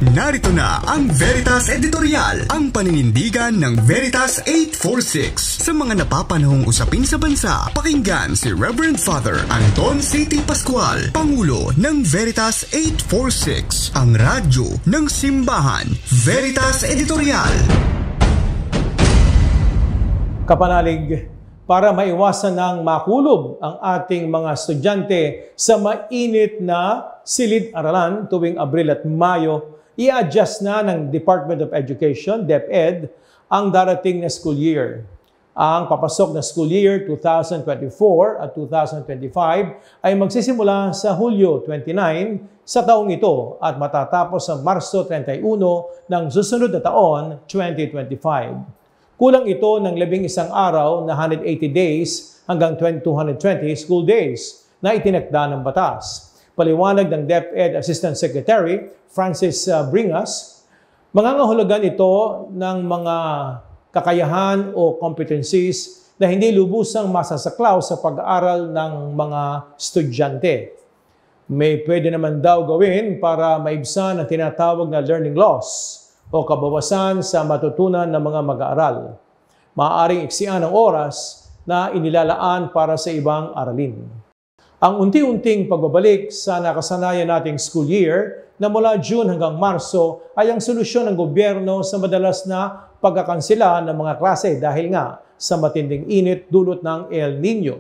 Narito na ang Veritas Editorial, ang paninindigan ng Veritas 846 sa mga napapanahong usapin sa bansa. Pakinggan si Reverend Father Anton C.T. Pascual, Pangulo ng Veritas 846, ang radyo ng simbahan. Veritas Editorial. Kapanalig, para maiwasan ng makulob ang ating mga estudyante sa mainit na silid-aralan tuwing Abril at Mayo, i-adjust na ng Department of Education, DepEd, ang darating na school year. Ang papasok na school year 2024 at 2025 ay magsisimula sa Hulyo 29 sa taong ito at matatapos sa Marso 31 ng susunod na taon, 2025. Kulang ito ng 11 araw na 180 days hanggang 220 school days na itinakda ng batas. Paliwanag ng DepEd Assistant Secretary Francis Bringas, mangangahulugan ito ng mga kakayahan o competencies na hindi lubusang masasaklaw sa pag-aaral ng mga estudyante. May pwede naman daw gawin para maibsan ang tinatawag na learning loss o kabawasan sa matutunan ng mga mag-aaral. Maaaring iksian ang oras na inilalaan para sa ibang aralin. Ang unti-unting pagbabalik sa nakasanayan nating school year na mula June hanggang Marso ay ang solusyon ng gobyerno sa madalas na pagkakansela ng mga klase dahil nga sa matinding init dulot ng El Nino.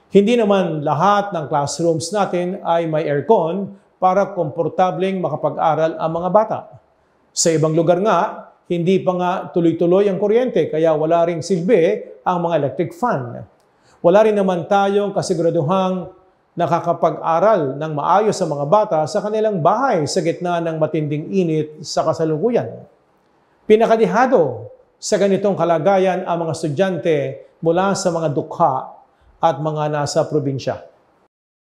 Hindi naman lahat ng classrooms natin ay may aircon para komportableng makapag-aral ang mga bata. Sa ibang lugar nga, hindi pa nga tuloy-tuloy ang kuryente kaya wala ring silbi ang mga electric fan. Wala rin naman tayong kasiguraduhang nakakapag-aral ng maayos sa mga bata sa kanilang bahay sa gitna ng matinding init sa kasalukuyan. Pinakadihado sa ganitong kalagayan ang mga estudyante mula sa mga dukha at mga nasa probinsya.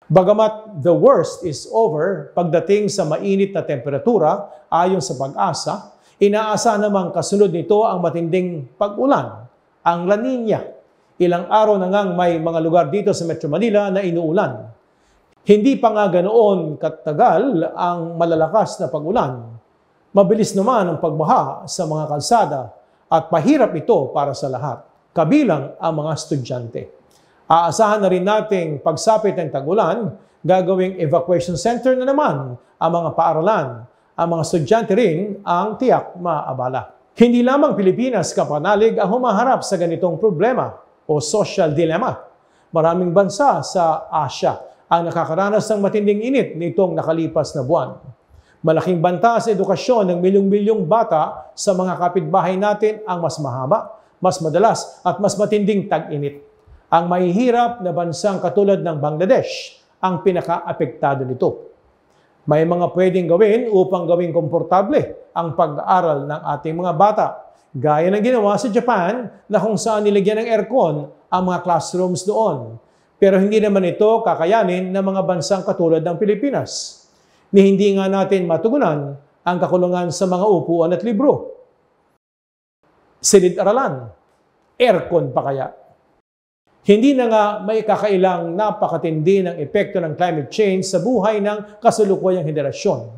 Bagamat the worst is over pagdating sa mainit na temperatura ayon sa Pag-asa, inaasa namang kasunod nito ang matinding pag-ulan, ang La Nina. Ilang araw na ngang may mga lugar dito sa Metro Manila na inuulan. Hindi pa nga ganoon katagal ang malalakas na pag-ulan. Mabilis naman ang pagbaha sa mga kalsada at mahirap ito para sa lahat, kabilang ang mga estudyante. Aasahan na rin nating pagsapit ng tag-ulan, gagawing evacuation center na naman ang mga paaralan. Ang mga estudyante rin ang tiyak maabala. Hindi lamang Pilipinas, kapanalig, ang humaharap sa ganitong problema o social dilemma. Maraming bansa sa Asia ang nakakaranas ng matinding init nitong nakalipas na buwan. Malaking banta sa edukasyon ng milyong-milyong bata sa mga kapitbahay natin ang mas mahaba, mas madalas at mas matinding tag-init. Ang mahihirap na bansang katulad ng Bangladesh ang pinaka-apektado nito. May mga pwedeng gawin upang gawing komportable ang pag-aaral ng ating mga bata. Gaya ng ginawa sa Japan na kung saan nilagyan ng aircon ang mga classrooms doon. Pero hindi naman ito kakayanin ng mga bansang katulad ng Pilipinas. Ni hindi nga natin matugunan ang kakulungan sa mga upuan at libro. Silid-aralan, aircon pa kaya? Hindi na nga may kakailang napakatindi ng epekto ng climate change sa buhay ng kasalukuyang henerasyon.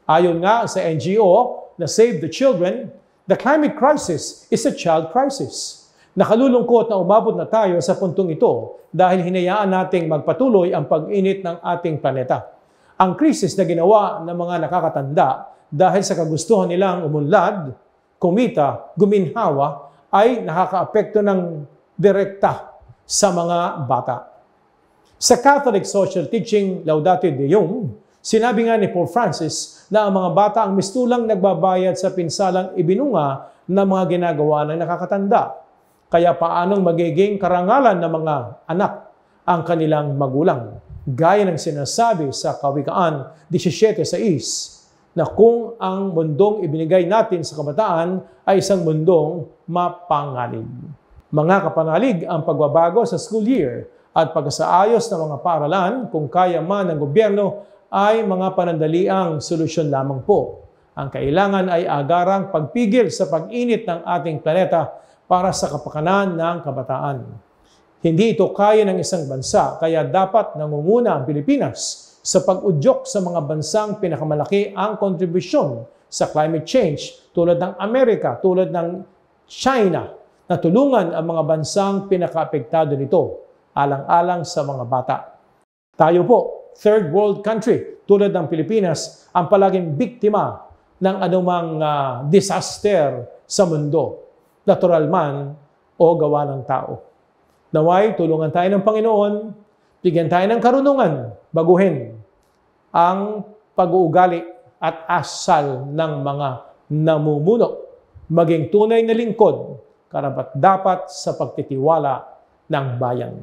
Ayon nga sa NGO na Save the Children, the climate crisis is a child crisis. Nakalulungkot na umabot na tayo sa puntong ito dahil hinayaan nating magpatuloy ang pag-init ng ating planeta. Ang krisis na ginawa ng mga nakakatanda dahil sa kagustuhan nilang umunlad, kumita, guminhawa, ay nakakaapekto ng direkta sa mga bata. Sa Catholic Social Teaching Laudate Deum, sinabi nga ni Pope Francis na ang mga bata ang mistulang nagbabayad sa pinsalang ibinunga ng mga ginagawa ng nakakatanda. Kaya paanong magiging karangalan ng mga anak ang kanilang magulang? Gaya ng sinasabi sa Kawikaan 17:6 na kung ang mundong ibinigay natin sa kabataan ay isang mundong mapanganib. Mga kapanalig, ang pagbabago sa school year at pagsaayos ng mga paaralan kung kaya man ng gobyerno ay mga panandaliang solusyon lamang po. Ang kailangan ay agarang pagpigil sa pag-init ng ating planeta para sa kapakanan ng kabataan. Hindi ito kaya ng isang bansa, kaya dapat nangunguna ang Pilipinas sa pag-udyok sa mga bansang pinakamalaki ang kontribusyon sa climate change, tulad ng Amerika, tulad ng China, na tulungan ang mga bansang pinakaapektado nito, alang-alang sa mga bata. Tayo po, third world country, tulad ng Pilipinas, ang palaging biktima ng anumang disaster sa mundo, natural man o gawa ng tao. Naway, tulungan tayo ng Panginoon, bigyan tayo ng karunungan, baguhin ang pag-uugali at asal ng mga namumuno, maging tunay na lingkod, karapat-dapat sa pagtitiwala ng bayan.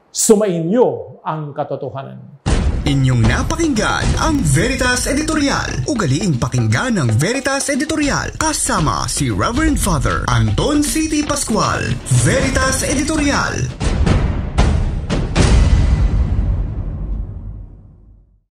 Sumainyo ang katotohanan. Inyong napakinggan ang Veritas Editorial. Ugaliing pakinggan ng Veritas Editorial kasama si Reverend Father Anton C.T. Pascual. Veritas Editorial.